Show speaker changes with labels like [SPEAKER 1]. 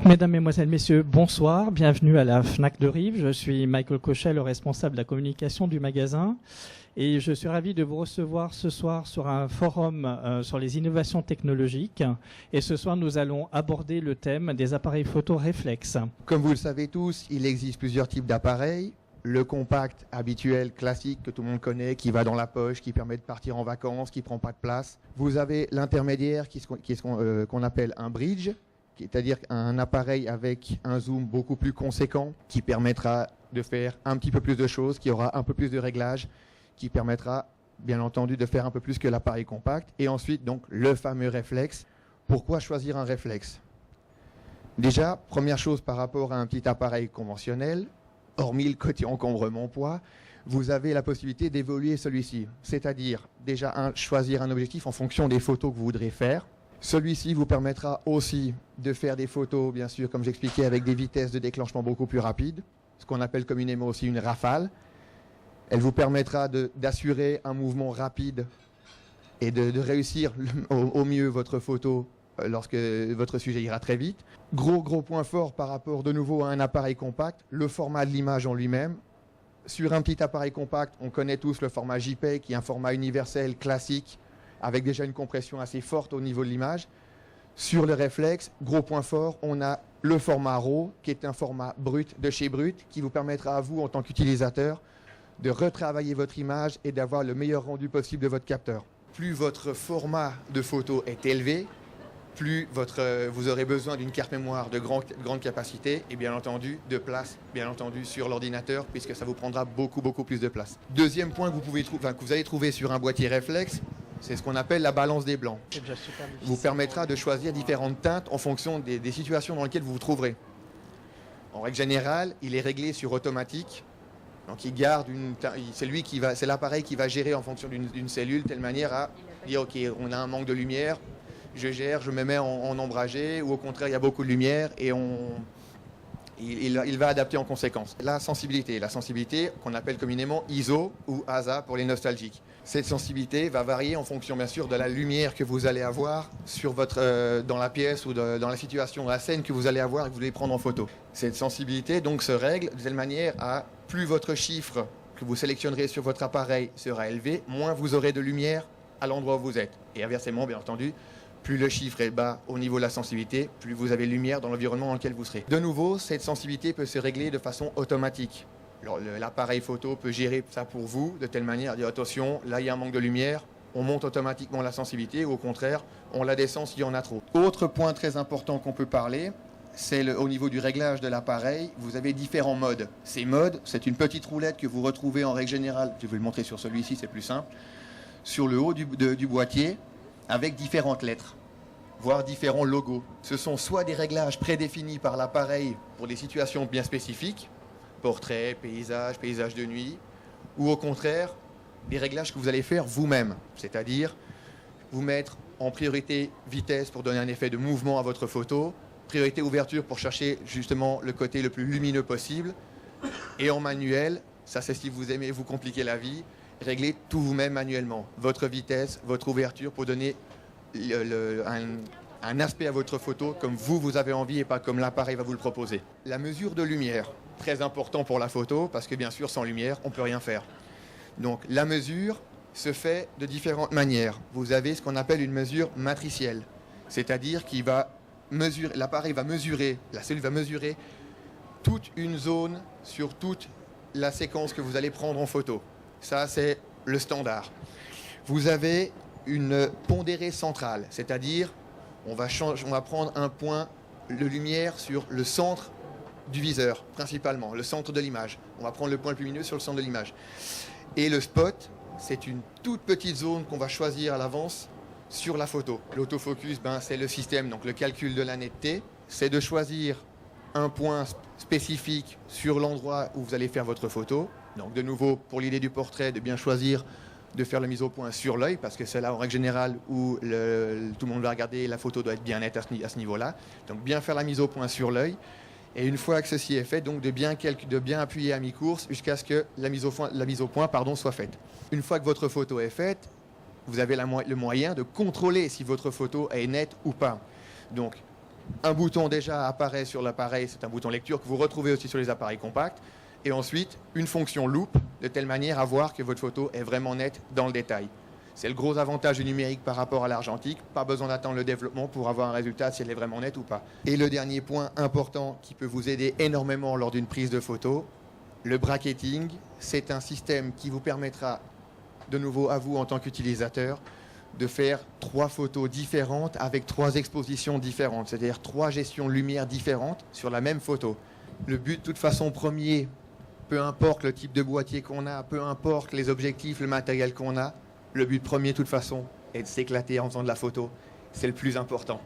[SPEAKER 1] Mesdames, Mesdemoiselles, Messieurs, bonsoir. Bienvenue à la FNAC de Rives. Je suis Michael Cochet, le responsable de la communication du magasin. Et je suis ravi de vous recevoir ce soir sur un forum sur les innovations technologiques. Et ce soir, nous allons aborder le thème des appareils photo réflexes.
[SPEAKER 2] Comme vous le savez tous, il existe plusieurs types d'appareils. Le compact habituel, classique, que tout le monde connaît, qui va dans la poche, qui permet de partir en vacances, qui ne prend pas de place. Vous avez l'intermédiaire qu'on appelle un bridge, c'est-à-dire un appareil avec un zoom beaucoup plus conséquent, qui permettra de faire un petit peu plus de choses, qui aura un peu plus de réglages, qui permettra, bien entendu, de faire un peu plus que l'appareil compact. Et ensuite, donc, le fameux réflexe. Pourquoi choisir un réflexe? Déjà, première chose par rapport à un petit appareil conventionnel, hormis le côté encombrement poids, vous avez la possibilité d'évoluer celui-ci. C'est-à-dire, déjà, choisir un objectif en fonction des photos que vous voudrez faire. Celui-ci vous permettra aussi de faire des photos, bien sûr, comme j'expliquais, avec des vitesses de déclenchement beaucoup plus rapides, ce qu'on appelle communément aussi une rafale. Elle vous permettra d'assurer un mouvement rapide et de réussir au mieux votre photo lorsque votre sujet ira très vite. Gros point fort par rapport de nouveau à un appareil compact, le format de l'image en lui-même. Sur un petit appareil compact, on connaît tous le format JPEG, qui est un format universel classique, avec déjà une compression assez forte au niveau de l'image. Sur le réflexe, gros point fort, on a le format RAW, qui est un format brut de chez Brut, qui vous permettra à vous, en tant qu'utilisateur, de retravailler votre image et d'avoir le meilleur rendu possible de votre capteur. Plus votre format de photo est élevé, plus vous aurez besoin d'une carte mémoire de grande capacité et bien entendu de place, bien entendu, sur l'ordinateur, puisque ça vous prendra beaucoup plus de place. Deuxième point que vous allez trouver sur un boîtier réflexe, c'est ce qu'on appelle la balance des blancs.
[SPEAKER 1] C'est déjà super difficile.
[SPEAKER 2] Vous permettra de choisir différentes teintes en fonction des situations dans lesquelles vous vous trouverez. En règle générale, il est réglé sur automatique. Donc il garde c'est l'appareil qui va gérer en fonction d'une cellule, de telle manière à dire ok, on a un manque de lumière, je me mets en ombragé, ou au contraire il y a beaucoup de lumière et il va adapter en conséquence. La sensibilité qu'on appelle communément ISO ou ASA pour les nostalgiques. Cette sensibilité va varier en fonction bien sûr de la lumière que vous allez avoir dans la pièce ou dans la situation, dans la scène que vous allez avoir et que vous allez prendre en photo. Cette sensibilité donc se règle de telle manière à plus votre chiffre que vous sélectionnerez sur votre appareil sera élevé, moins vous aurez de lumière à l'endroit où vous êtes. Et inversement, bien entendu, plus le chiffre est bas au niveau de la sensibilité, plus vous avez lumière dans l'environnement dans lequel vous serez. De nouveau, cette sensibilité peut se régler de façon automatique. L'appareil photo peut gérer ça pour vous, de telle manière à dire attention, là il y a un manque de lumière, on monte automatiquement la sensibilité, ou au contraire, on la descend s'il y en a trop. Autre point très important qu'on peut parler, c'est au niveau du réglage de l'appareil, vous avez différents modes. Ces modes, c'est une petite roulette que vous retrouvez en règle générale, je vais le montrer sur celui-ci, c'est plus simple, sur le haut du boîtier, avec différentes lettres, voire différents logos. Ce sont soit des réglages prédéfinis par l'appareil pour des situations bien spécifiques, portrait, paysage de nuit, ou au contraire, des réglages que vous allez faire vous-même, c'est-à-dire vous mettre en priorité vitesse pour donner un effet de mouvement à votre photo, priorité ouverture pour chercher justement le côté le plus lumineux possible, et en manuel, ça c'est si vous aimez vous compliquer la vie, réglez tout vous-même manuellement, votre vitesse, votre ouverture pour donner un aspect à votre photo comme vous avez envie et pas comme l'appareil va vous le proposer. La mesure de lumière, très important pour la photo parce que bien sûr sans lumière on ne peut rien faire. Donc la mesure se fait de différentes manières. Vous avez ce qu'on appelle une mesure matricielle, c'est-à-dire l'appareil va mesurer, la cellule va mesurer toute une zone sur toute la séquence que vous allez prendre en photo. Ça, c'est le standard. Vous avez une pondérée centrale, c'est-à-dire on va prendre un point de lumière sur le centre du viseur, principalement, le centre de l'image. On va prendre le point le plus lumineux sur le centre de l'image. Et le spot, c'est une toute petite zone qu'on va choisir à l'avance sur la photo. L'autofocus, c'est le système, donc le calcul de la netteté. C'est de choisir un point spécifique sur l'endroit où vous allez faire votre photo. Donc de nouveau, pour l'idée du portrait, de bien choisir de faire la mise au point sur l'œil, parce que c'est là en règle générale où tout le monde va regarder, la photo doit être bien nette à ce niveau-là. Donc bien faire la mise au point sur l'œil. Et une fois que ceci est fait, donc de bien appuyer à mi-course jusqu'à ce que la mise au point soit faite. Une fois que votre photo est faite, vous avez le moyen de contrôler si votre photo est nette ou pas. Donc Un bouton déjà apparaît sur l'appareil, c'est un bouton lecture que vous retrouvez aussi sur les appareils compacts. Et ensuite, une fonction loupe, de telle manière à voir que votre photo est vraiment nette dans le détail. C'est le gros avantage du numérique par rapport à l'argentique. Pas besoin d'attendre le développement pour avoir un résultat si elle est vraiment nette ou pas. Et le dernier point important qui peut vous aider énormément lors d'une prise de photo, le bracketing, c'est un système qui vous permettra, de nouveau à vous en tant qu'utilisateur, de faire 3 photos différentes avec 3 expositions différentes, c'est-à-dire 3 gestions de lumière différentes sur la même photo. Le but, de toute façon, premier, peu importe le type de boîtier qu'on a, peu importe les objectifs, le matériel qu'on a, le but premier, de toute façon, est de s'éclater en faisant de la photo. C'est le plus important.